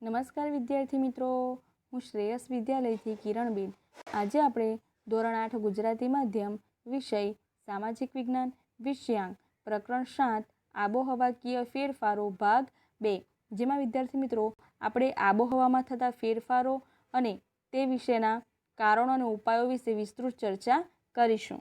નમસ્કાર વિદ્યાર્થી મિત્રો, હું શ્રેયસ વિદ્યાલયથી કિરણબેન. આજે આપણે ધોરણ 8 ગુજરાતી માધ્યમ વિષય સામાજિક વિજ્ઞાન વિષયાંક પ્રકરણ 7 આબોહવાકીય ફેરફારો ભાગ 2, જેમાં વિદ્યાર્થી મિત્રો આપણે આબોહવામાં થતા ફેરફારો અને તે વિશેના કારણો અને ઉપાયો વિશે વિસ્તૃત ચર્ચા કરીશું.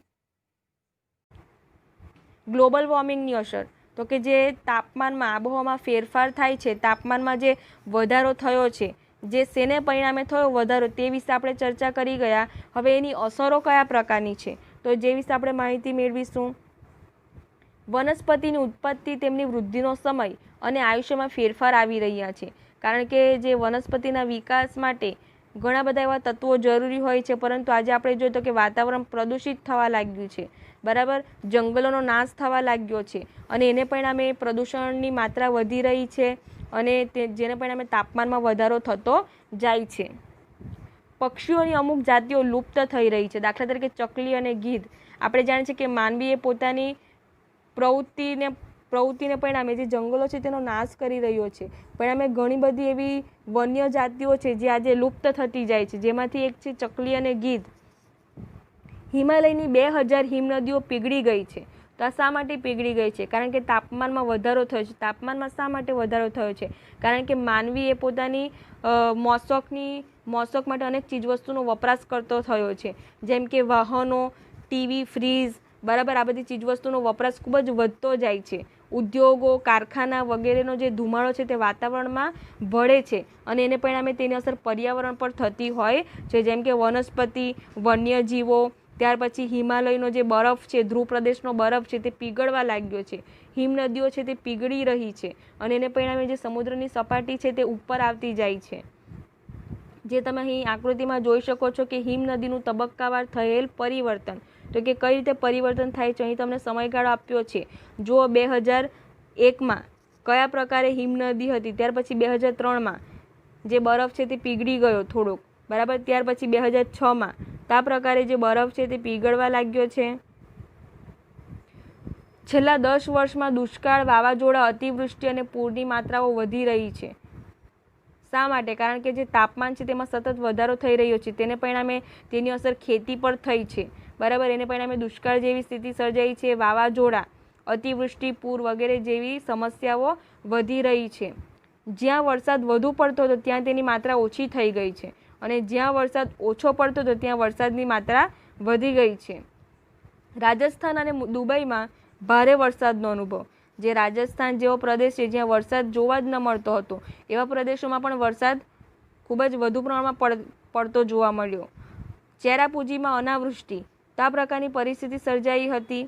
ગ્લોબલ વોર્મિંગની અસર, તો કે જે તાપમાનમાં આબોહવામાં ફેરફાર થાય છે, તાપમાનમાં જે વધારો થયો છે, જે શેને પરિણામે થયો વધારો તે વિશે આપણે ચર્ચા કરી ગયા. હવે એની અસરો કયા પ્રકારની છે તો જે વિશે આપણે માહિતી મેળવીશું. વનસ્પતિની ઉત્પત્તિ, તેમની વૃદ્ધિનો સમય અને આયુષ્યમાં ફેરફાર આવી રહ્યા છે, કારણ કે જે વનસ્પતિના વિકાસ માટે ઘણા બધા એવા તત્વો જરૂરી હોય છે, પરંતુ આજે આપણે જોઈએ તો કે વાતાવરણ પ્રદૂષિત થવા લાગ્યું છે, બરાબર. જંગલોનો નાશ થવા લાગ્યો છે અને એને પરિણામે પ્રદૂષણની માત્રા વધી રહી છે અને જેને પરિણામે તાપમાનમાં વધારો થતો જાય છે. પક્ષીઓની અમુક જાતિઓ લુપ્ત થઈ રહી છે, દાખલા તરીકે ચકલી અને ગીધ. આપણે જાણીએ છીએ કે માનવીએ પોતાની પ્રવૃત્તિને પરિણામે જે જંગલો છે તેનો નાશ કરી રહ્યો છે, પરિણામે ઘણી બધી એવી વન્ય જાતિઓ છે જે આજે લુપ્ત થતી જાય છે, જેમાંથી એક છે ચકલી અને ગીધ. હિમાલયની 2000 હિમનદીઓ પીગળી ગઈ છે. તો આ શા માટે પીગળી ગઈ છે? કારણ કે તાપમાનમાં વધારો થયો છે. તાપમાનમાં શા માટે વધારો થયો છે? કારણ કે માનવીએ પોતાની મોશક માટે અનેક ચીજવસ્તુનો વપરાશ કરતો થયો છે, જેમ કે વાહનો, ટીવી, ફ્રીજ, બરાબર. આ બધી ચીજવસ્તુનો વપરાશ ખૂબ જ વધતો જાય છે. ઉદ્યોગો, કારખાના વગેરેનો જે ધુમાડો છે તે વાતાવરણમાં ભળે છે અને એને પરિણામે તેની અસર પર્યાવરણ પર થતી હોય છે, જેમ કે વનસ્પતિ, વન્યજીવો. ત્યાર પછી હિમાલયનો જે બરફ છે, ધ્રુવ પ્રદેશનો બરફ છે તે પીગળવા લાગ્યો છે, હિમનદીઓ છે તે પીગળી રહી છે અને એને પરિણામે જે સમુદ્રની સપાટી છે તે ઉપર આવતી જાય છે. જે તમે અહીં આકૃતિમાં જોઈ શકો છો કે હિમનદીનું તબક્કાવાર થયેલ પરિવર્તન, તો કે કઈ રીતે પરિવર્તન થાય છે. અહીં તમને સમયગાળો આપ્યો છે. જો 2001માં કયા પ્રકારે હિમનદી હતી, ત્યાર પછી 2003માં જે બરફ છે તે પીગળી ગયો થોડોક, બરાબર. ત્યાર પછી 2006માં આ પ્રકારે જે બરફ છે તે પીગળવા લાગ્યો છે. છેલ્લા 10 વર્ષમાં દુષ્કાળ, વાવાઝોડા, અતિવૃષ્ટિ અને પૂરની માત્રાઓ વધી રહી છે. શા માટે? કારણ કે જે તાપમાન છે તેમાં સતત વધારો થઈ રહ્યો છે, તેને પરિણામે તેની અસર ખેતી પર થઈ છે, બરાબર. એને પરિણામે દુષ્કાળ જેવી સ્થિતિ સર્જાઈ છે, વાવાઝોડા, અતિવૃષ્ટિ, પૂર વગેરે જેવી સમસ્યાઓ વધી રહી છે. જ્યાં વરસાદ વધુ પડતો હતો ત્યાં તેની માત્રા ઓછી થઈ ગઈ છે અને જ્યાં વરસાદ ઓછો પડતો હતો ત્યાં વરસાદની માત્રા વધી ગઈ છે. રાજસ્થાન અને દુબઈમાં ભારે વરસાદનો અનુભવ. જે રાજસ્થાન જેવો પ્રદેશ છે જ્યાં વરસાદ જોવા જ ન મળતો હતો, એવા પ્રદેશોમાં પણ વરસાદ ખૂબ જ વધુ પ્રમાણમાં પડતો જોવા મળ્યો. ચેરાપુંજીમાં અનાવૃષ્ટિ, તો આ પ્રકારની પરિસ્થિતિ સર્જાઈ હતી.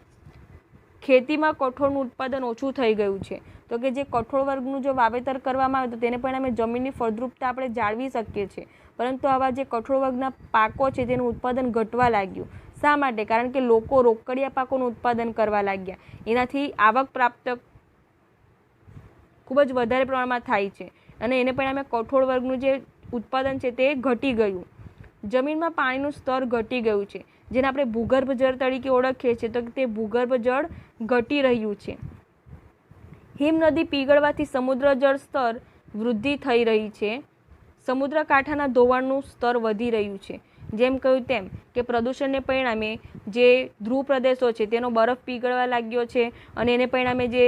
ખેતીમાં કઠોળનું ઉત્પાદન ઓછું થઈ ગયું છે, તો કે જે કઠોળ વર્ગનું જો વાવેતર કરવામાં આવે તો તેને પરિણામે જમીનની ફળદ્રુપતા આપણે જાળવી શકીએ છીએ, પરંતુ આવા જે કઠોળ વર્ગના પાકો છે તેનું ઉત્પાદન ઘટવા લાગ્યું. શા માટે? કારણ કે લોકો રોકડિયા પાકોનું ઉત્પાદન કરવા લાગ્યા, એનાથી આવક પ્રાપ્ત ખૂબ જ વધારે પ્રમાણમાં થાય છે અને એને પરિણામે કઠોળ વર્ગનું જે ઉત્પાદન છે તે ઘટી ગયું. જમીનમાં પાણીનું સ્તર ઘટી ગયું છે, જેને આપણે ભૂગર્ભ જળ તરીકે ઓળખીએ છીએ, તો તે ભૂગર્ભ જળ ઘટી રહ્યું છે. હિમનદી પીગળવાથી સમુદ્ર જળ સ્તર વૃદ્ધિ થઈ રહી છે. સમુદ્ર કાંઠાના ધોવાણનું સ્તર વધી રહ્યું છે. જેમ કહ્યું તેમ કે પ્રદૂષણને પરિણામે જે ધ્રુવ પ્રદેશો છે તેનો બરફ પીગળવા લાગ્યો છે અને એને પરિણામે જે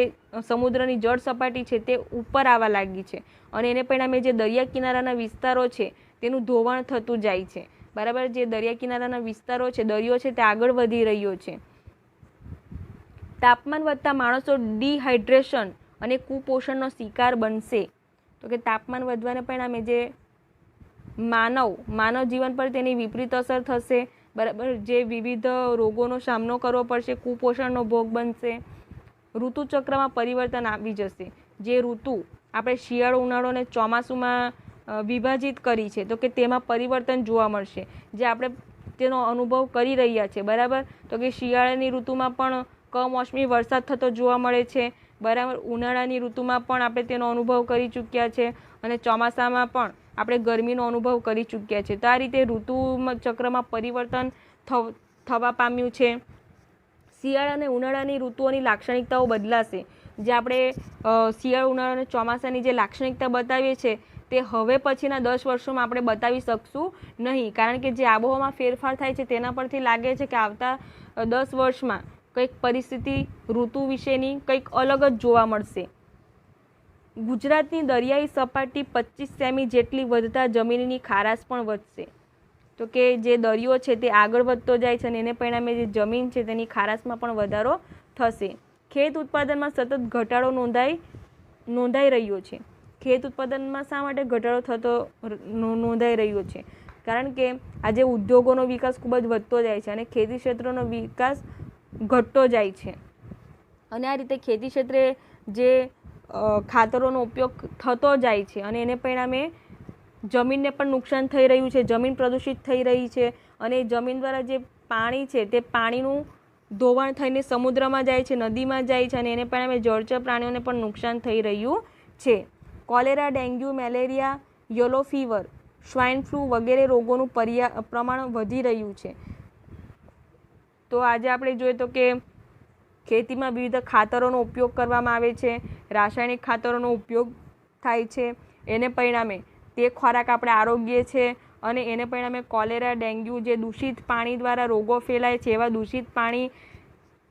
સમુદ્રની જળ સપાટી છે તે ઉપર આવવા લાગી છે અને એને પરિણામે જે દરિયા કિનારાના વિસ્તારો છે તેનું ધોવાણ થતું જાય છે, બરાબર. જે દરિયા કિનારાના વિસ્તારો છે, દરિયો છે તે આગળ વધી રહ્યો છે. તાપમાન વધતા માણસો ડિહાઇડ્રેશન અને કુપોષણનો શિકાર બનશે. તો કે તાપમાન વધવાને પરિણામે જે માનવ જીવન પર તેની વિપરીત અસર થશે, બરાબર. જે વિવિધ રોગોનો સામનો કરવો પડશે, કુપોષણનો ભોગ બનશે. ઋતુચક્રમાં પરિવર્તન આવી જશે. જે ઋતુ આપણે શિયાળો, ઉનાળો અને ચોમાસુમાં વિભાજિત કરી છે, તો કે તેમાં પરિવર્તન જોવા મળશે, જે આપણે તેનો અનુભવ કરી રહ્યા છે, બરાબર. તો કે શિયાળાની ઋતુમાં પણ કમોસમી વરસાદ થતો જોવા મળે છે, બરાબર. ઉનાળાની ઋતુમાં પણ આપણે તેનો અનુભવ કરી ચૂક્યા છે અને ચોમાસામાં પણ આપણે ગરમીનો અનુભવ કરી ચૂક્યા છે. તો આ રીતે ઋતુ ચક્રમાં પરિવર્તન થવા પામ્યું છે. શિયાળા અને ઉનાળાની ઋતુઓની લાક્ષણિકતાઓ બદલાશે. જે આપણે શિયાળા ઉનાળા અને ચોમાસાની જે લાક્ષણિકતા બતાવીએ છીએ તે હવે પછીના 10 વર્ષોમાં આપણે બતાવી શકશું નહીં, કારણ કે જે આબોહવામાં ફેરફાર થાય છે તેના પરથી લાગે છે કે આવતા 10 વર્ષમાં કંઈક પરિસ્થિતિ ઋતુ વિશેની કંઈક અલગ જ જોવા મળશે. ગુજરાતની દરિયાઈ સપાટી 25 સેમી જેટલી વધતા જમીનની ખારાશ પણ વધશે. તો કે જે દરિયો છે તે આગળ વધતો જાય છે અને એને પરિણામે જે જમીન છે તેની ખારાશમાં પણ વધારો થશે. ખેત ઉત્પાદનમાં સતત ઘટાડો નોંધાઈ રહ્યો છે. ખેત ઉત્પાદનમાં શા માટે ઘટાડો નોંધાઈ રહ્યો છે? કારણ કે આજે ઉદ્યોગોનો વિકાસ ખૂબ જ વધતો જાય છે અને ખેતી ક્ષેત્રનો વિકાસ ઘટતો જાય છે. અને આ રીતે ખેતી ક્ષેત્રે જે ખાતરોનો ઉપયોગ થતો જાય છે અને એને પરિણામે જમીનને પણ નુકસાન થઈ રહ્યું છે, જમીન પ્રદૂષિત થઈ રહી છે અને જમીન દ્વારા જે પાણી છે તે પાણીનું ધોવાણ થઈને સમુદ્રમાં જાય છે, નદીમાં જાય છે અને એને પરિણામે જળચર પ્રાણીઓને પણ નુકસાન થઈ રહ્યું છે. Cholera, dengue, malaria, yellow fever, swine flu વગેરે રોગોનું પ્રમાણ વધી રહ્યું છે. તો આજે આપણે જોઈએ તો કે ખેતીમાં વિવિધ ખાતરોનો ઉપયોગ કરવામાં આવે છે, રાસાયણિક ખાતરોનો ઉપયોગ થાય છે. એને પરિણામે તે ખોરાક આપણે આરોગ્ય છે અને એને પરિણામે કોલેરા, ડેન્ગ્યુ જે દૂષિત પાણી દ્વારા રોગો ફેલાય છે, એવા દૂષિત પાણી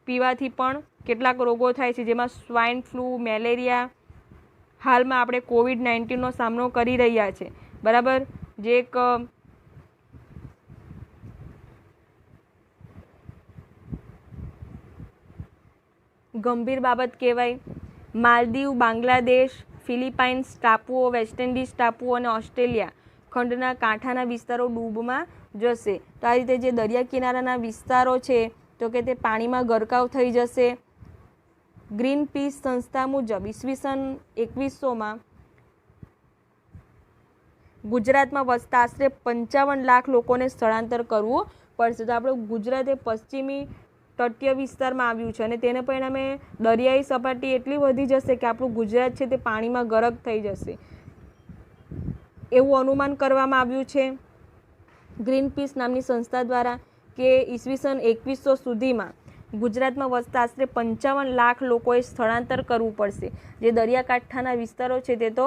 પીવાથી પણ કેટલાક રોગો થાય છે, જેમાં સ્વાઇન ફ્લૂ, મેલેરિયા, હાલમાં આપણે COVID-19નો સામનો કરી રહ્યા છે, બરાબર, જે એક ગંભીર બાબત કહેવાય. માલદીવ, બાંગ્લાદેશ, ફિલિપાઇન્સ ટાપુઓ, વેસ્ટ ઇન્ડિઝ ટાપુઓ અને ઓસ્ટ્રેલિયા ખંડના કાંઠાના વિસ્તારો ડૂબમાં જશે. તો આ રીતે જે દરિયા કિનારાના વિસ્તારો છે તો કે તે પાણીમાં ગરકાવ થઈ જશે. ગ્રીન પીસ સંસ્થા મુજબ ઈસવીસન 2100માં ગુજરાતમાં વસતા આશરે 55 લાખ લોકોને સ્થળાંતર કરવું પડશે. તો આપણું ગુજરાત એ પશ્ચિમી તટીય વિસ્તારમાં આવ્યું છે અને તેને પરિણામે દરિયાઈ સપાટી એટલી વધી જશે કે આપણું ગુજરાત છે તે પાણીમાં ગરક થઈ જશે એવું અનુમાન કરવામાં આવ્યું છે ગ્રીન પીસ નામની સંસ્થા દ્વારા કે ઈસવીસન 2100 સુધીમાં ગુજરાતમાં વસતા આશરે 55 લાખ લોકોએ સ્થળાંતર કરવું પડશે. જે દરિયાકાંઠાના વિસ્તારો છે તે તો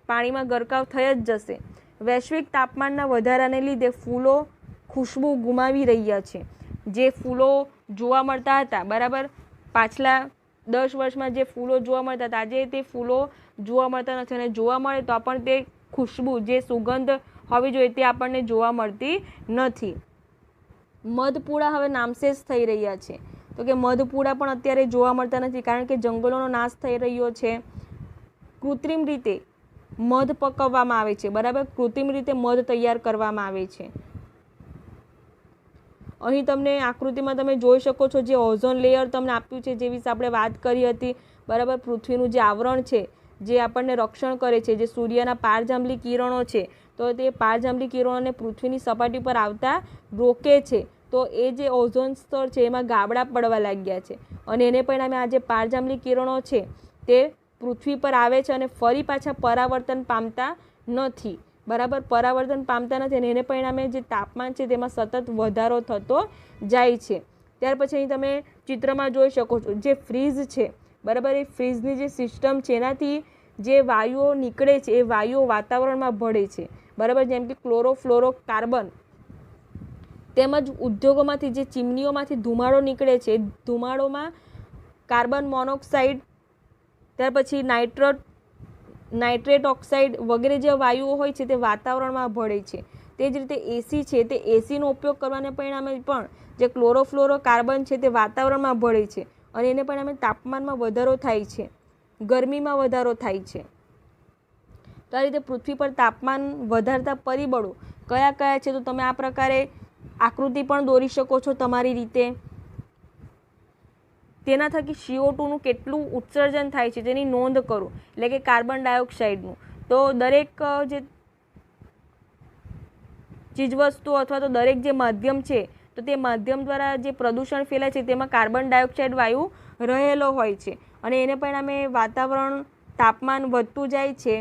પાણીમાં ગરકાવ થઈ જ જશે. વૈશ્વિક તાપમાનના વધારાને લીધે ફૂલો ખુશ્બુ ગુમાવી રહ્યા છે. જે ફૂલો જોવા મળતા હતા, બરાબર, પાછલા 10 વર્ષમાં જે ફૂલો જોવા મળતા હતા, આજે તે ફૂલો જોવા મળતા નથી અને જોવા મળે તો પણ તે ખુશ્બુ, જે સુગંધ હોવી જોઈએ તે આપણને જોવા મળતી નથી. મધપૂડા હવે નામશેષ થઈ રહ્યા છે. તો કે મધપૂડા પણ અત્યારે જોવા મળતા નથી, કારણ કે જંગલોનો નાશ થઈ રહ્યો છે. કૃત્રિમ રીતે મધ પકવવામાં આવે છે, બરાબર, કૃત્રિમ રીતે મધ તૈયાર કરવામાં આવે છે. અહીં તમને આકૃતિમાં તમે જોઈ શકો છો જે ઓઝોન લેયર તમને આપ્યું છે, જે વિશે આપણે વાત કરી હતી, બરાબર. પૃથ્વીનું જે આવરણ છે જે આપણને રક્ષણ કરે છે, જે સૂર્યના પારજાંબલી કિરણો છે, તો તે પારજાંબલી કિરણોને પૃથ્વીની સપાટી પર આવતા રોકે છે. તો એ જે ઓઝોન સ્તર છે એમાં ગાબડા પડવા લાગ્યા છે અને એને પરિણામે આ જે પારજાંબલી કિરણો છે તે પૃથ્વી પર આવે છે અને ફરી પાછા પરાવર્તન પામતા નથી, બરાબર, પરાવર્તન પામતા નથી અને એને પરિણામે જે તાપમાન છે તેમાં સતત વધારો થતો જાય છે. ત્યાર પછી અહીં તમે ચિત્રમાં જોઈ શકો છો જે ફ્રીઝ છે, બરાબર, એ ફ્રીઝની જે સિસ્ટમ છે એનાથી જે વાયુઓ નીકળે છે એ વાયુઓ વાતાવરણમાં ભળે છે, બરાબર, જેમ કે ક્લોરોફ્લોરો કાર્બન, તેમજ ઉદ્યોગોમાંથી જે ચીમનીઓમાંથી ધુમાડો નીકળે છે, ધુમાડોમાં કાર્બન મોનોક્સાઇડ, ત્યાર પછી નાઇટ્રેટ ઓક્સાઇડ વગેરે જે વાયુઓ હોય છે તે વાતાવરણમાં ભળે છે. તે જ રીતે એસી છે, તે એસીનો ઉપયોગ કરવાને પરિણામે પણ જે ક્લોરોફ્લોરો કાર્બન છે તે વાતાવરણમાં ભળે છે અને એને પરિણામે તાપમાનમાં વધારો થાય છે, ગરમીમાં વધારો થાય છે. તો આ રીતે પૃથ્વી પર તાપમાન વધારતા પરિબળો કયા કયા છે તો તમે આ પ્રકારે આકૃતિ પણ દોરી શકો છો તમારી રીતે. તેના થકી CO2નું કેટલું ઉત્સર્જન થાય છે તેની નોંધ કરો, એટલે કે કાર્બન ડાયોક્સાઇડનું. તો દરેક જે ચીજવસ્તુ અથવા તો દરેક જે માધ્યમ છે તો તે માધ્યમ દ્વારા જે પ્રદૂષણ ફેલાય છે તેમાં કાર્બન ડાયોક્સાઇડ વાયુ રહેલો હોય છે અને એને પરિણામે વાતાવરણ તાપમાન વધતું જાય છે.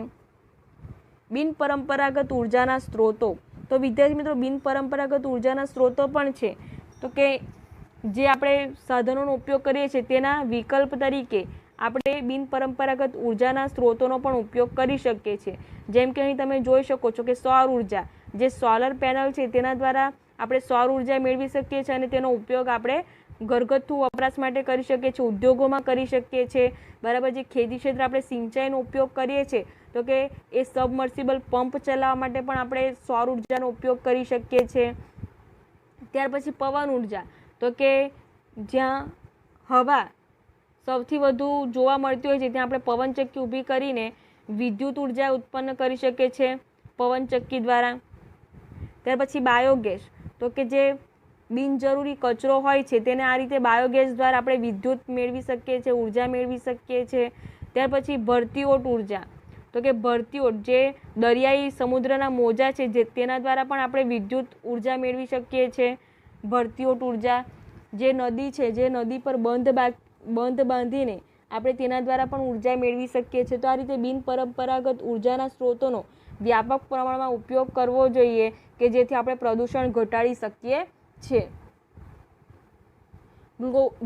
બિનપરંપરાગત ઉર્જાના સ્ત્રોતો, તો વિદ્યાર્થી મિત્રો બિનપરંપરાગત ઉર્જાના સ્ત્રોતો પણ છે. તો કે જે આપણે સાધનોનો ઉપયોગ કરીએ છીએ તેના વિકલ્પ તરીકે આપણે બિનપરંપરાગત ઉર્જાના સ્ત્રોતોનો પણ ઉપયોગ કરી શકીએ છીએ. જેમ કે અહીં તમે જોઈ શકો છો કે સૌર ઉર્જા, જે સોલર પેનલ છે તેના દ્વારા આપણે સૌર ઉર્જા મેળવી શકીએ છીએ અને તેનો ઉપયોગ આપણે ઘરગથ્થુ વપરાશ માટે કરી શકીએ છીએ, ઉદ્યોગોમાં કરી શકીએ છીએ. બરાબર, જે ખેતી ક્ષેત્રે આપણે સિંચાઈનો ઉપયોગ કરીએ છીએ તો કે એ સબમર્સિબલ પંપ ચલાવવા માટે પણ આપણે સૌર ઉર્જાનો ઉપયોગ કરી શકીએ છીએ. ત્યાર પછી પવન ઉર્જા, તો કે જ્યાં હવા સૌથી વધુ જોવા મળતી હોય છે ત્યાં આપણે પવનચક્કી ઊભી કરીને વિદ્યુત ઉર્જા ઉત્પન્ન કરી શકીએ છીએ પવનચક્કી દ્વારા. ત્યાર પછી બાયોગેસ, તો કે જે બિનજરૂરી કચરો હોય છે તેને આ રીતે બાયોગેસ દ્વારા આપણે વિદ્યુત મેળવી શકીએ છીએ, ઉર્જા મેળવી શકીએ છીએ. ત્યાર પછી ભરતી ઓટ ઉર્જા, તો કે ભરતી ઓટ જે દરિયાઈ સમુદ્રના મોજા છે જે તેના દ્વારા પણ આપણે વિદ્યુત ઉર્જા મેળવી શકીએ છીએ. ભરતી ઓટ ઉર્જા, જે નદી છે, જે નદી પર બંધ બાંધીને આપણે તેના દ્વારા પણ ઉર્જા મેળવી શકીએ છીએ. તો આ રીતે બિનપરંપરાગત ઉર્જાના સ્ત્રોતોનો વ્યાપક પ્રમાણમાં ઉપયોગ કરવો જોઈએ કે જેથી આપણે પ્રદૂષણ ઘટાડી શકીએ છીએ.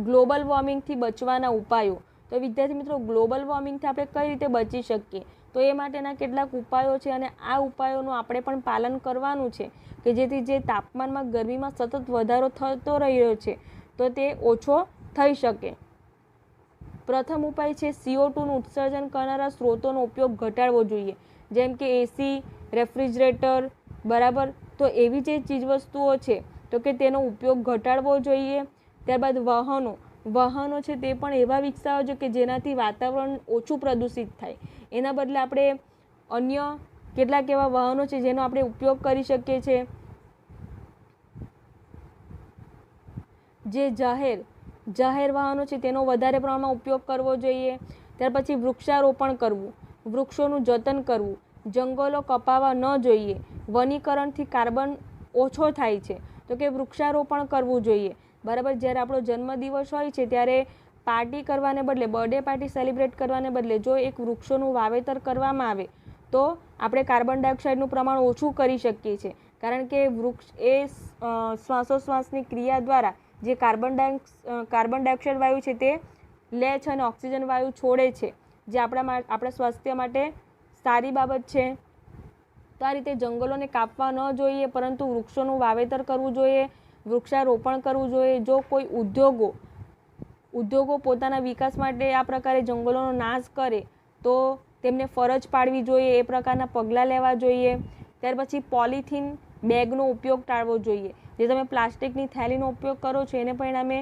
ગ્લોબલ વોર્મિંગથી બચવાના ઉપાયો, તો વિદ્યાર્થી મિત્રો ગ્લોબલ વોર્મિંગથી આપણે કઈ રીતે બચી શકીએ, તો એ માટેના કેટલાક ઉપાયો છે અને આ ઉપાયોનું આપણે પણ પાલન કરવાનું છે કે જેથી જે તાપમાનમાં ગરમીમાં સતત વધારો થતો રહ્યો છે તો તે ઓછો થઈ શકે. પ્રથમ ઉપાય છે CO2નું ઉત્સર્જન કરનારા સ્ત્રોતોનો ઉપયોગ ઘટાડવો જોઈએ, જેમ કે એસી, રેફ્રિજરેટર. બરાબર, તો એવી જે ચીજવસ્તુઓ છે તો કે તેનો ઉપયોગ ઘટાડવો જોઈએ. ત્યારબાદ વાહનો છે તે પણ એવા વિકસાવવા જોઈએ કે જેનાથી વાતાવરણ ઓછું પ્રદૂષિત થાય. એના બદલે આપણે અન્ય કેટલાક એવા વાહનો છે જેનો આપણે ઉપયોગ કરી શકીએ છીએ. જે જાહેર વાહનો છે તેનો વધારે પ્રમાણમાં ઉપયોગ કરવો જોઈએ. ત્યાર પછી વૃક્ષારોપણ કરવું, વૃક્ષોનું જતન કરવું, જંગલો કપાવવા ન જોઈએ. વનીકરણથી કાર્બન ઓછો થાય છે તો કે વૃક્ષારોપણ કરવું જોઈએ. બરાબર, જ્યારે આપણો જન્મદિવસ હોય છે ત્યારે પાર્ટી કરવાને બદલે, બર્થડે પાર્ટી સેલિબ્રેટ કરવાને બદલે જો એક વૃક્ષોનું વાવેતર કરવામાં આવે તો આપણે કાર્બન ડાયોક્સાઇડનું પ્રમાણ ઓછું કરી શકીએ છીએ. કારણ કે વૃક્ષ એ શ્વાસોશ્વાસની ક્રિયા દ્વારા જે કાર્બન ડાયોક્સાઇડ વાયુ છે તે લે છે અને ઓક્સિજન વાયુ છોડે છે, જે આપણા સ્વાસ્થ્ય માટે સારી બાબત છે. તો આ રીતે જંગલોને કાપવા ન જોઈએ પરંતુ વૃક્ષોનું વાવેતર કરવું જોઈએ, વૃક્ષારોપણ કરવું જોઈએ. જો કોઈ ઉદ્યોગો પોતાના વિકાસ માટે આ પ્રકારે જંગલોનો નાશ કરે તો તેમને ફરજ પાડવી જોઈએ, એ પ્રકારના પગલાં લેવા જોઈએ. ત્યાર પછી પોલિથીન બેગનો ઉપયોગ ટાળવો જોઈએ. જે તમે પ્લાસ્ટિકની થેલીનો ઉપયોગ કરો છો એને પરિણામે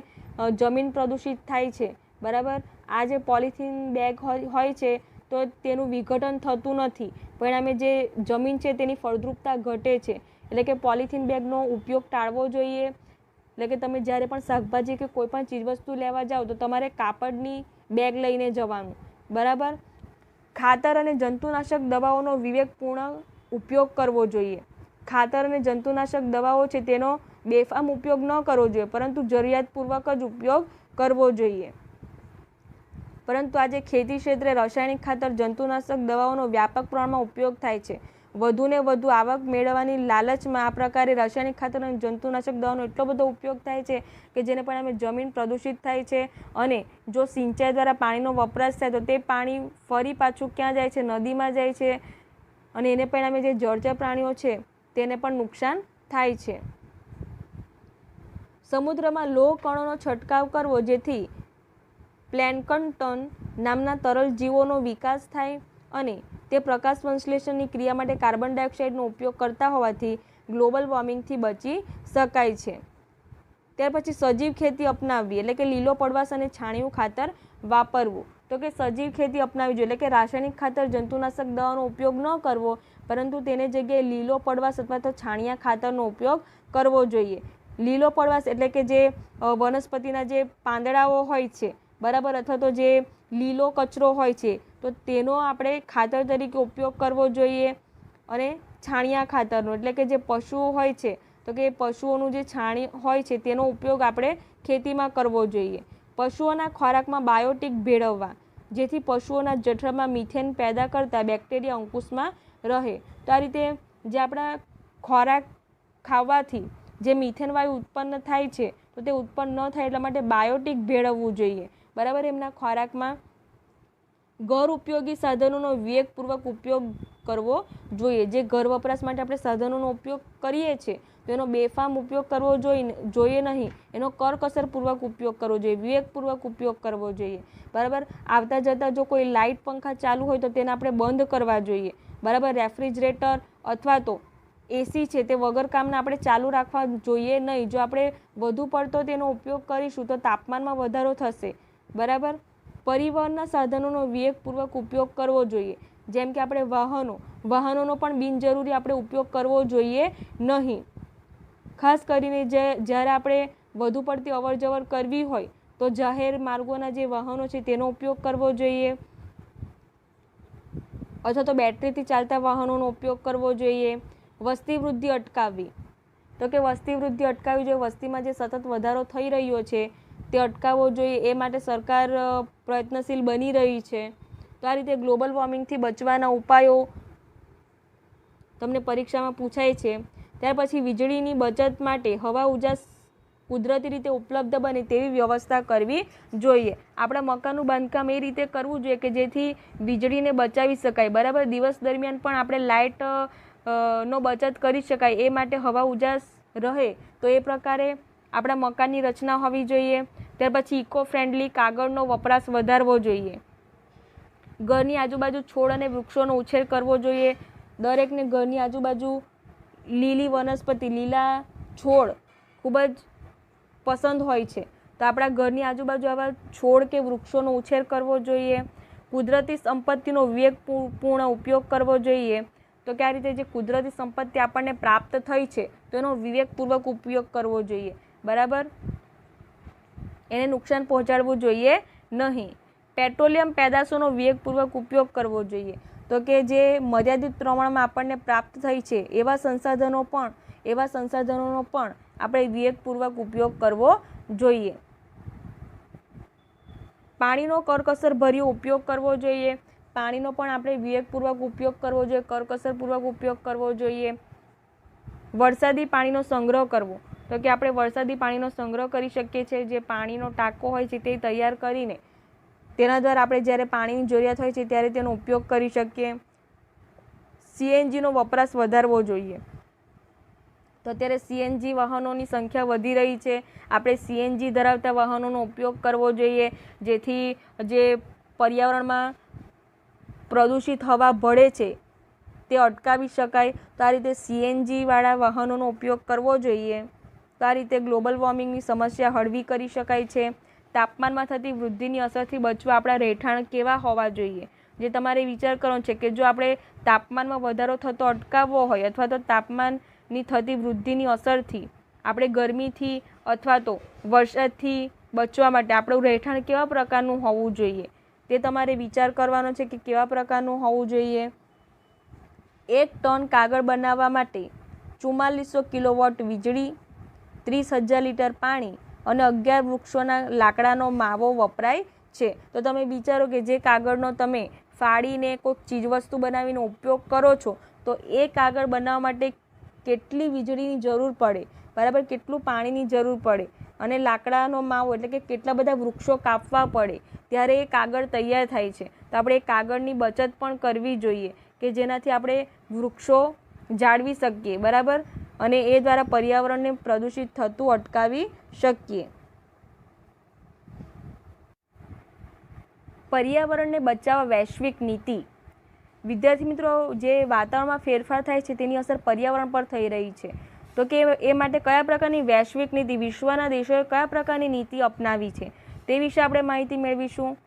જમીન પ્રદૂષિત થાય છે. બરાબર, આ જે પોલિથીન બેગ હોય છે તો તેનું વિઘટન થતું નથી, પરિણામે જે જમીન છે તેની ફળદ્રુપતા ઘટે છે. એટલે કે પોલિથીન બેગનો ઉપયોગ ટાળવો જોઈએ. એટલે કે તમે જ્યારે પણ શાકભાજી કે કોઈ પણ ચીજવસ્તુ લેવા જાઓ તો તમારે કાપડની બેગ લઈને જવાનું. બરાબર, ખાતર અને જંતુનાશક દવાઓનો વિવેકપૂર્ણ ઉપયોગ કરવો જોઈએ. ખાતર અને જંતુનાશક દવાઓ છે તેનો બેફામ ઉપયોગ ન કરવો જોઈએ પરંતુ જરૂરિયાતપૂર્વક જ ઉપયોગ કરવો જોઈએ. પરંતુ આજે ખેતી ક્ષેત્રે રાસાયણિક ખાતર, જંતુનાશક દવાઓનો વ્યાપક પ્રમાણમાં ઉપયોગ થાય છે. વધુને વધુ આવક મેળવવાની લાલચમાં આ પ્રકારે રાસાયણિક ખાતર અને જંતુનાશક દવાનો એટલો બધો ઉપયોગ થાય છે કે જેને પરિણામે જમીન પ્રદૂષિત થાય છે. અને જો સિંચાઈ દ્વારા પાણીનો વપરાશ થાય તો તે પાણી ફરી પાછું ક્યાં જાય છે? નદીમાં જાય છે અને એને પરિણામે જે જળચર પ્રાણીઓ છે તેને પણ નુકસાન થાય છે. સમુદ્રમાં લોહ કણોનો છંટકાવ કરવો જેથી પ્લેન્કટન નામના તરલ જીવોનો વિકાસ થાય અને તે પ્રકાશ સંશ્લેષણની ક્રિયા માટે કાર્બન ડાયોક્સાઇડનો ઉપયોગ કરતા હોવાથી ગ્લોબલ વોર્મિંગથી બચી શકાય છે. ત્યાર પછી સજીવ ખેતી અપનાવવી, એટલે કે લીલો પડવાશ અને છાણિયું ખાતર વાપરવું. તો કે સજીવ ખેતી અપનાવવી જોઈએ, એટલે કે રાસાયણિક ખાતર, જંતુનાશક દવાનો ઉપયોગ ન કરવો પરંતુ તેને જગ્યાએ લીલો પડવાશ અથવા તો છાણિયા ખાતરનો ઉપયોગ કરવો જોઈએ. લીલો પડવાશ એટલે કે જે વનસ્પતિના જે પાંદડાઓ હોય છે, બરાબર, અથવા તો જે લીલો કચરો હોય છે તો તેનો આપણે ખાતર તરીકે ઉપયોગ કરવો જોઈએ. અને છાણિયા ખાતરનો એટલે કે જે પશુઓ હોય છે તો કે પશુઓનું જે છાણ હોય છે તેનો ઉપયોગ આપણે ખેતીમાં કરવો જોઈએ. પશુઓના ખોરાકમાં બાયોટિક ભેળવવા જેથી પશુઓના જઠરમાં મિથેન પેદા કરતા બેક્ટેરિયા અંકુશમાં રહે. તો આ રીતે જે આપણા ખોરાક ખાવાથી જે મિથેન વાયુ ઉત્પન્ન થાય છે તો તે ઉત્પન્ન ન થાય એટલા માટે બાયોટિક ભેળવવું જોઈએ. બરાબર, એમના ખોરાકમાં ઘર ઉપયોગી સાધનોનો વિવેકપૂર્વક ઉપયોગ કરવો જોઈએ. જે ઘર વપરાશ માટે આપણે સાધનોનો ઉપયોગ કરીએ છીએ તેનો બેફામ ઉપયોગ કરવો જોઈએ નહીં. એનો કરકસરપૂર્વક ઉપયોગ કરવો જોઈએ, વિવેકપૂર્વક ઉપયોગ કરવો જોઈએ. બરાબર. આવતા જતાં જો કોઈ લાઇટ પંખા ચાલુ હોય તો તેને આપણે બંધ કરવા જોઈએ. બરાબર. રેફ્રિજરેટર અથવા તો એસી છે તે વગર કામના આપણે ચાલુ રાખવા જોઈએ નહીં. જો આપણે વધુ પડતો તેનો ઉપયોગ કરીશું તો તાપમાનમાં વધારો થશે. બરાબર. પરિવહનના સાધનોનો વિવેકપૂર્વક ઉપયોગ કરવો જોઈએ. જેમ કે આપણે વાહનોનો પણ બિનજરૂરી આપણે ઉપયોગ કરવો જોઈએ નહીં. ખાસ કરીને જ્યારે આપણે વધુ પડતી અવરજવર કરવી હોય તો જાહેર માર્ગોના જે વાહનો છે તેનો ઉપયોગ કરવો જોઈએ અથવા તો બેટરીથી ચાલતા વાહનોનો ઉપયોગ કરવો જોઈએ. વસ્તી વૃદ્ધિ અટકાવવી, તો કે વસ્તી વૃદ્ધિ અટકાવવી જોઈએ. વસ્તીમાં જે સતત વધારો થઈ રહ્યો છે તે અટકાવવો જોઈએ. એ માટે સરકાર પ્રયત્નશીલ બની રહી છે. તો આ રીતે ગ્લોબલ વોર્મિંગથી બચવાના ઉપાયો તમને પરીક્ષામાં પૂછાય છે. ત્યાર પછી વીજળીની બચત માટે હવા ઉજાસ કુદરતી રીતે ઉપલબ્ધ બને તેવી વ્યવસ્થા કરવી જોઈએ. આપણા મકાનનું બાંધકામ એ રીતે કરવું જોઈએ કે જેથી વીજળીને બચાવી શકાય. બરાબર. દિવસ દરમિયાન પણ આપણે લાઇટ નો બચત કરી શકાય. એ માટે હવા ઉજાસ રહે તો એ પ્રકારે આપણા મકાનની રચના હોવી જોઈએ. ત્યાર પછી ઇકો ફ્રેન્ડલી કાગળનો વપરાશ વધારવો જોઈએ. ઘરની આજુબાજુ છોડ અને વૃક્ષોનો ઉછેર કરવો જોઈએ. દરેકને ઘરની આજુબાજુ લીલી વનસ્પતિ, લીલા છોડ ખૂબ જ પસંદ હોય છે. તો આપણા ઘરની આજુબાજુ આવા છોડ કે વૃક્ષોનો ઉછેર કરવો જોઈએ. કુદરતી સંપત્તિનો વિવેકપૂર્ણ ઉપયોગ કરવો જોઈએ. તો કે આ રીતે જે કુદરતી સંપત્તિ આપણને પ્રાપ્ત થઈ છે તો એનો વિવેકપૂર્વક ઉપયોગ કરવો જોઈએ. બરાબર. એને નુકસાન પહોંચાડવું જોઈએ નહીં. પેટ્રોલિયમ પેદાશોનો વિવેકપૂર્વક ઉપયોગ કરવો જોઈએ. તો કે જે મર્યાદિત પ્રમાણમાં આપણને પ્રાપ્ત થઈ છે એવા સંસાધનોનો પણ આપણે વિવેકપૂર્વક ઉપયોગ કરવો જોઈએ. પાણીનો કરકસરભર્યો ઉપયોગ કરવો જોઈએ. પાણીનો પણ આપણે વિવેકપૂર્વક ઉપયોગ કરવો જોઈએ, કરકસરપૂર્વક ઉપયોગ કરવો જોઈએ. વરસાદી પાણીનો સંગ્રહ કરવો, તો કે આપણે વરસાદી પાણીનો સંગ્રહ કરી શકીએ છીએ. જે પાણીનો ટાંકો હોય છે તે તૈયાર કરીને તેના દ્વારા આપણે જ્યારે પાણીની જરૂરિયાત હોય છે ત્યારે તેનો ઉપયોગ કરી શકીએ. સીએનજીનો વપરાશ વધારવો જોઈએ. તો અત્યારે સીએનજી વાહનોની સંખ્યા વધી રહી છે. આપણે સીએનજી ધરાવતા વાહનોનો ઉપયોગ કરવો જોઈએ જેથી જે પર્યાવરણમાં પ્રદૂષિત હવા ભળે છે તે અટકાવી શકાય. તો આ રીતે સીએનજી વાળા વાહનોનો ઉપયોગ કરવો જોઈએ. તો આ રીતે ગ્લોબલ વોર્મિંગની સમસ્યા હળવી કરી શકાય છે. તાપમાનમાં થતી વૃદ્ધિની અસરથી બચવા આપણા રહેઠાણ કેવા હોવા જોઈએ, જે તમારે વિચાર કરવાનો છે કે જો આપણે તાપમાનમાં વધારો થતો અટકાવવો હોય અથવા તો તાપમાનની થતી વૃદ્ધિની અસરથી આપણે ગરમીથી અથવા તો વરસાદથી બચવા માટે આપણું રહેઠાણ કેવા પ્રકારનું હોવું જોઈએ તે તમારે વિચાર કરવાનો છે કે કેવા પ્રકારનું હોવું જોઈએ. 1 ટન કાગળ બનાવવા માટે 4400 કિલોવોટ વીજળી, 30,000 લીટર પાણી અને 11 વૃક્ષોના લાકડાનો માવો વપરાય છે. તો તમે વિચારો કે જે કાગળનો તમે ફાડીને કોઈક ચીજવસ્તુ બનાવીને ઉપયોગ કરો છો તો એ કાગળ બનાવવા માટે કેટલી વીજળીની જરૂર પડે. બરાબર. કેટલું પાણીની જરૂર પડે અને લાકડાનો માવો એટલે કે કેટલા બધા વૃક્ષો કાપવા પડે ત્યારે એ કાગળ તૈયાર થાય છે. તો આપણે એ કાગળની બચત પણ કરવી જોઈએ કે જેનાથી આપણે વૃક્ષો જાળવી શકીએ. બરાબર. અને એ દ્વારા પર્યાવરણને પ્રદૂષિત થતું અટકાવી શકીએ. પર્યાવરણને બચાવવા વૈશ્વિક નીતિ. વિદ્યાર્થી મિત્રો, જે વાતાવરણમાં ફેરફાર થાય છે તેની અસર પર્યાવરણ પર થઈ રહી છે. તો કે એ માટે કયા પ્રકારની વૈશ્વિક નીતિ, વિશ્વના દેશોએ કયા પ્રકારની નીતિ અપનાવી છે તે વિશે આપણે માહિતી મેળવીશું.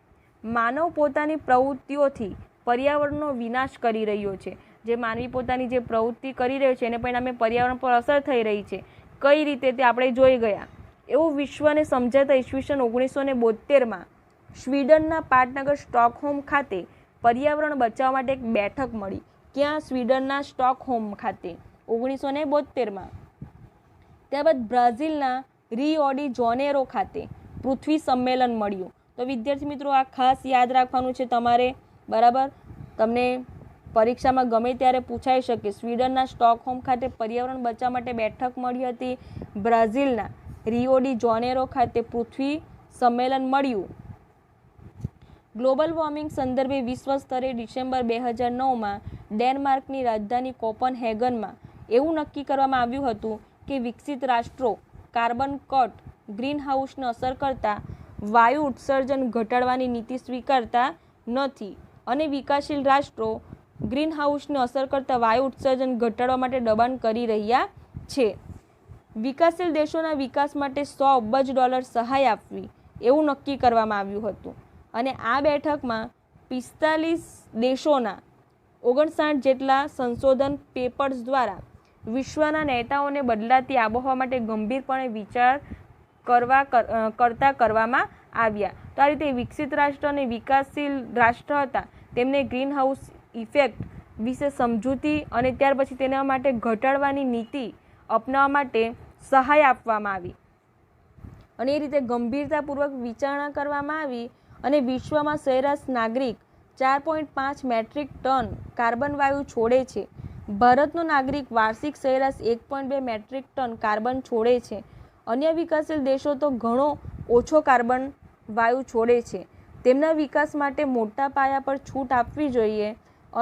માનવ પોતાની પ્રવૃત્તિઓથી પર્યાવરણનો વિનાશ કરી રહ્યો છે. જે માનવી પોતાની જે પ્રવૃત્તિ કરી રહ્યો છે એને પરિણામે પર્યાવરણ પર અસર થઈ રહી છે. કઈ રીતે તે આપણે જોઈ ગયા. એવું વિશ્વને સમજાતા ઈસવીસન 1972માં સ્વીડનના પાટનગર સ્ટોકહોમ ખાતે પર્યાવરણ બચાવવા માટે એક બેઠક મળી. ક્યાં? સ્વીડનના સ્ટોકહોમ ખાતે 1972માં. ત્યારબાદ બ્રાઝિલના રિયો ડી જાનેરો ખાતે પૃથ્વી સંમેલન મળ્યું. તો વિદ્યાર્થી મિત્રો, આ ખાસ યાદ રાખવાનું છે તમારે. બરાબર. તમને પરીક્ષામાં ગમે ત્યારે પૂછાઈ શકે. સ્વીડનના સ્ટોકહોમ ખાતે પર્યાવરણ બચાવવા માટે બેઠક મળી હતી. બ્રાઝિલના રિયો ડી જાનેરો ખાતે પૃથ્વી સંમેલન મળ્યું. ગ્લોબલ વોર્મિંગ સંદર્ભે વિશ્વ સ્તરે ડિસેમ્બર 2009માં ડેનમાર્કની રાજધાની કોપનહેગનમાં એવું નક્કી કરવામાં આવ્યું હતું કે વિકસિત રાષ્ટ્રો કાર્બન કટ ગ્રીનહાઉસને અસર કરતા વાયુ ઉત્સર્જન ઘટાડવાની નીતિ સ્વીકારતા નથી અને વિકાસશીલ રાષ્ટ્રો ગ્રીનહાઉસને અસર કરતા વાયુ ઉત્સર્જન ઘટાડવા માટે દબાણ કરી રહ્યા છે. વિકાસશીલ દેશોના વિકાસ માટે $100 અબજ સહાય આપવી એવું નક્કી કરવામાં આવ્યું હતું અને આ બેઠકમાં 45 દેશોના 59 જેટલા સંશોધન પેપર્સ દ્વારા વિશ્વના નેતાઓને બદલાતી આબોહવા માટે ગંભીરપણે વિચાર કરવામાં આવ્યા. તો આ રીતે વિકસિત રાષ્ટ્ર અને વિકાસશીલ રાષ્ટ્ર હતા તેમને ગ્રીન હાઉસ ઇફેક્ટ વિશે સમજૂતી અને ત્યાર પછી તેના માટે ઘટાડવાની નીતિ અપનાવવા માટે સહાય આપવામાં આવી અને એ રીતે ગંભીરતાપૂર્વક વિચારણા કરવામાં આવી અને વિશ્વમાં સરેરાશ નાગરિક 4.5 મેટ્રિક ટન કાર્બન વાયુ છોડે છે. ભારતનો નાગરિક વાર્ષિક સરેરાશ 1.2 મેટ્રિક ટન કાર્બન છોડે છે. અન્ય વિકાસશીલ દેશો તો ઘણો ઓછો કાર્બન વાયુ છોડે છે. તેમના વિકાસ માટે મોટા પાયા પર છૂટ આપવી જોઈએ.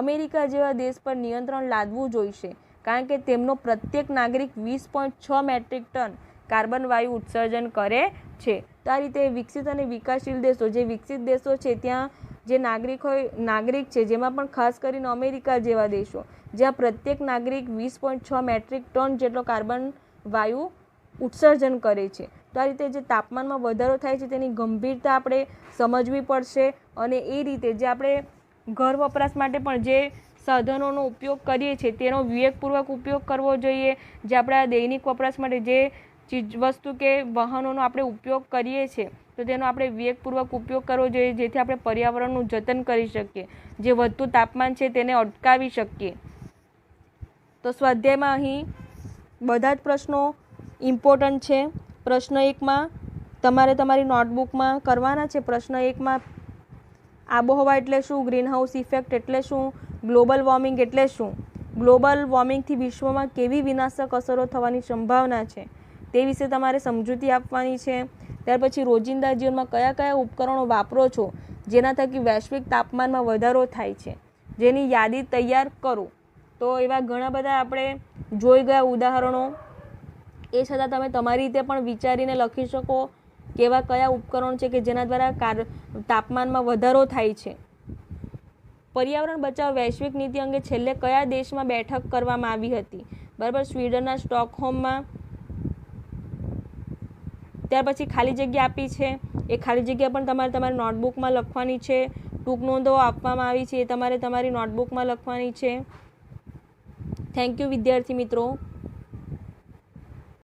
અમેરિકા જેવા દેશ પર નિયંત્રણ લાદવું જોઈશે કારણ કે તેમનો પ્રત્યેક નાગરિક 20.6 મેટ્રિક ટન કાર્બન વાયુ ઉત્સર્જન કરે છે. તો આ રીતે વિકસિત અને વિકાસશીલ દેશો, જે વિકસિત દેશો છે ત્યાં જે નાગરિક છે, જેમાં પણ ખાસ કરીને અમેરિકા જેવા દેશો જ્યાં પ્રત્યેક નાગરિક 20.6 મેટ્રિક ટન જેટલો કાર્બન વાયુ ઉત્સર્જન કરે છે. તો આ રીતે જે તાપમાનમાં વધારો થાય છે તેની ગંભીરતા આપણે સમજવી પડશે અને એ રીતે જે આપણે ઘર વપરાશ માટે પણ જે સાધનોનો ઉપયોગ કરીએ છીએ તેનો વિવેકપૂર્વક ઉપયોગ કરવો જોઈએ. જે આપણા દૈનિક વપરાશ માટે જે ચીજ વસ્તુ કે વાહનોનો આપણે ઉપયોગ કરીએ છીએ તો તેનો આપણે વિવેકપૂર્વક ઉપયોગ કરવો જોઈએ જેથી આપણે પર્યાવરણનું જતન કરી શકીએ, જે વધતું તાપમાન છે તેને અટકાવી શકીએ. તો સ્વાધ્યાયમાં અહીં બધા જ પ્રશ્નો ઇમ્પોર્ટન્ટ છે. પ્રશ્ન 1માં તમારે તમારી નોટબુકમાં કરવાના છે. પ્રશ્ન 1માં આબોહવા એટલે શું, ગ્રીનહાઉસ ઇફેક્ટ એટલે શું, ગ્લોબલ વોર્મિંગ એટલે શું, ગ્લોબલ વોર્મિંગથી વિશ્વમાં કેવી વિનાશક અસરો થવાની સંભાવના છે તે વિશે તમારે સમજૂતી આપવાની છે. ત્યાર પછી રોજિંદા જીવનમાં કયા કયા ઉપકરણો વાપરો છો જેના થકી વૈશ્વિક તાપમાનમાં વધારો થાય છે, જેની યાદી તૈયાર કરો. તો એવા ઘણા બધા આપણે જોઈ ગયા ઉદાહરણો, એ છતાં તમે તમારી રીતે પણ વિચારીને લખી શકો કેવા કયા ઉપકરણો છે કે જેના દ્વારા તાપમાનમાં વધારો થાય છે. પર્યાવરણ બચાવ વૈશ્વિક નીતિ અંગે છેલ્લે કયા દેશમાં બેઠક કરવામાં આવી હતી? બરાબર, સ્વીડનના સ્ટોકહોમમાં. ત્યાર પછી ખાલી જગ્યા આપી છે, એ ખાલી જગ્યા પણ તમારે તમારી નોટબુકમાં લખવાની છે. ટૂંક નોંધો આપવામાં આવી છે એ તમારે તમારી નોટબુકમાં લખવાની છે. થેન્ક યુ વિદ્યાર્થી મિત્રો.